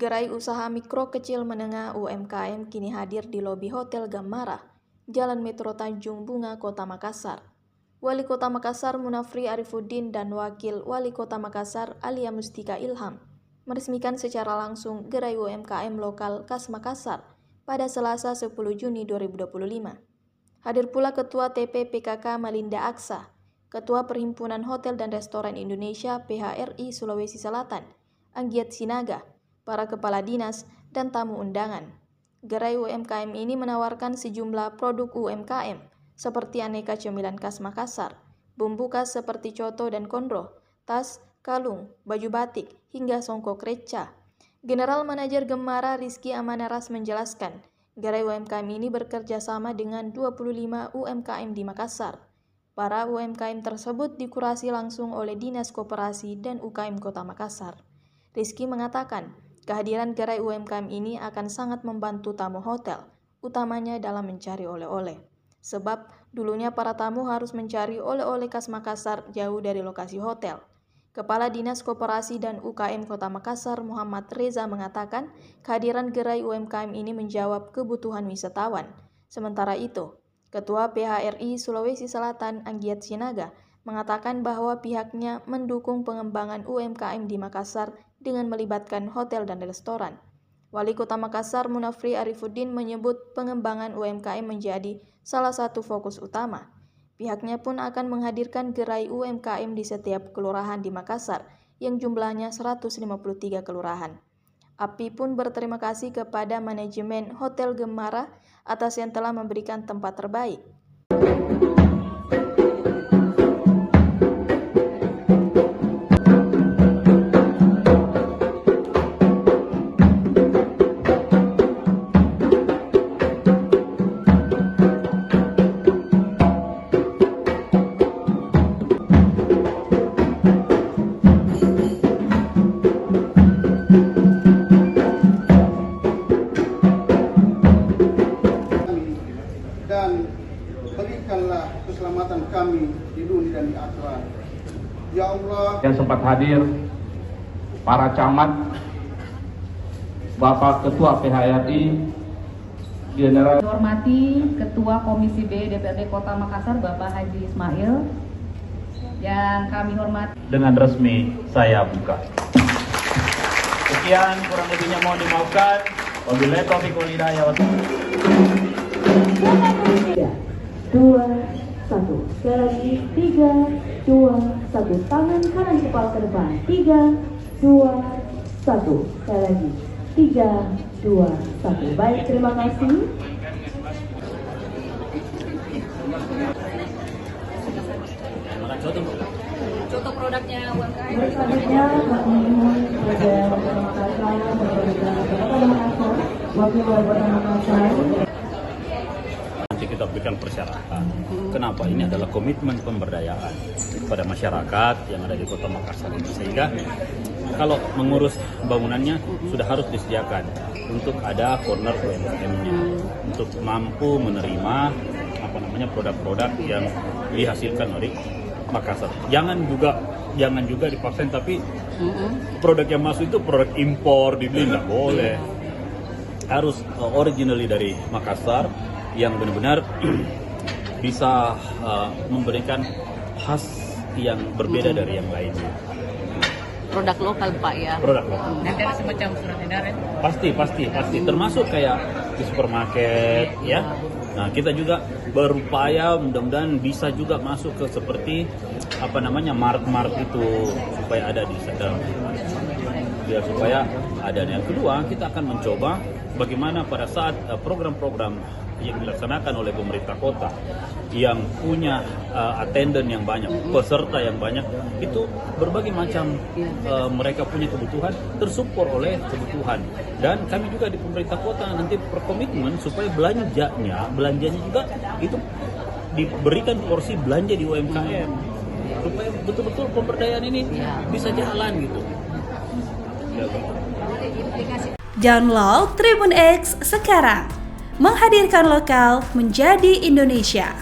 Gerai Usaha Mikro Kecil Menengah UMKM kini hadir di lobi Hotel Gammara, Jalan Metro Tanjung Bunga, Kota Makassar. Wali Kota Makassar Munafri Arifuddin dan Wakil Wali Kota Makassar Alia Mustika Ilham meresmikan secara langsung Gerai UMKM Lokal KAS Makassar pada Selasa 10 Juni 2025. Hadir pula Ketua TP-PKK Malinda Aksa, Ketua Perhimpunan Hotel dan Restoran Indonesia PHRI Sulawesi Selatan, Anggiat Sinaga, para kepala dinas, dan tamu undangan. Gerai UMKM ini menawarkan sejumlah produk UMKM seperti aneka cemilan khas Makassar, bumbu khas seperti coto dan kondro, tas, kalung, baju batik, hingga songkok reca. General Manajer Gammara Rizky Amanaras menjelaskan, Gerai UMKM ini bekerja sama dengan 25 UMKM di Makassar. Para UMKM tersebut dikurasi langsung oleh Dinas Koperasi dan UKM Kota Makassar. Rizky mengatakan, kehadiran gerai UMKM ini akan sangat membantu tamu hotel, utamanya dalam mencari oleh-oleh. Sebab dulunya para tamu harus mencari oleh-oleh khas Makassar jauh dari lokasi hotel. Kepala Dinas Koperasi dan UKM Kota Makassar Muhammad Reza mengatakan, kehadiran gerai UMKM ini menjawab kebutuhan wisatawan. Sementara itu, Ketua PHRI Sulawesi Selatan Anggiat Sinaga mengatakan bahwa pihaknya mendukung pengembangan UMKM di Makassar dengan melibatkan hotel dan restoran. Wali Kota Makassar Munafri Arifuddin menyebut pengembangan UMKM menjadi salah satu fokus utama. Pihaknya pun akan menghadirkan gerai UMKM di setiap kelurahan di Makassar yang jumlahnya 153 kelurahan. API pun berterima kasih kepada manajemen Hotel Gammara atas yang telah memberikan tempat terbaik. Dan berikanlah keselamatan kami di dunia dan di akhirat. Ya Allah. Yang sempat hadir, para camat, Bapak Ketua PHRI, General. Hormati Ketua Komisi B DPRD Kota Makassar Bapak Haji Ismail. Yang kami hormati. Dengan resmi saya buka. Sekian, kurang lebihnya mohon dimaafkan. Wabillahi taufiq wal hidayah. 3, 2, 1. Sekali lagi 3, 2, 1. Tangan kanan kepala ke depan. 3, 2, 1. Sekali lagi 3, 2, 1. Baik, terima kasih. Contoh produknya UMKM. Selanjutnya kami mohon kepada Kota Makassar, Wakil Wali Kota Makassar. Nanti kita berikan persyaratan. Kenapa? Ini adalah komitmen pemberdayaan kepada masyarakat yang ada di Kota Makassar ini. Sehingga kalau mengurus bangunannya sudah harus disediakan untuk ada corner UMKM-nya, untuk mampu menerima produk-produk yang dihasilkan oleh Makassar. Jangan juga dipaksain, tapi produk yang masuk itu produk impor dibeli nggak boleh. Harus originally dari Makassar yang benar-benar bisa memberikan khas yang berbeda dari yang lainnya. Produk lokal Pak ya. Produk lokal. Nanti ada semacam surat edaran. Pasti. Termasuk kayak di supermarket ya. Nah, kita juga berupaya mudah-mudahan bisa juga masuk ke seperti mart-mart itu supaya ada di sana. Ya, supaya ada. Yang kedua, kita akan mencoba bagaimana pada saat program-program yang dilaksanakan oleh pemerintah kota yang punya attendant yang banyak, peserta yang banyak, itu berbagai macam mereka punya kebutuhan tersupport oleh kebutuhan. Dan kami juga di pemerintah kota nanti berkomitmen supaya belanjanya juga itu diberikan porsi belanja di UMKM supaya betul-betul pemberdayaan ini bisa jalan gitu. Download Tribun X sekarang, menghadirkan lokal menjadi Indonesia.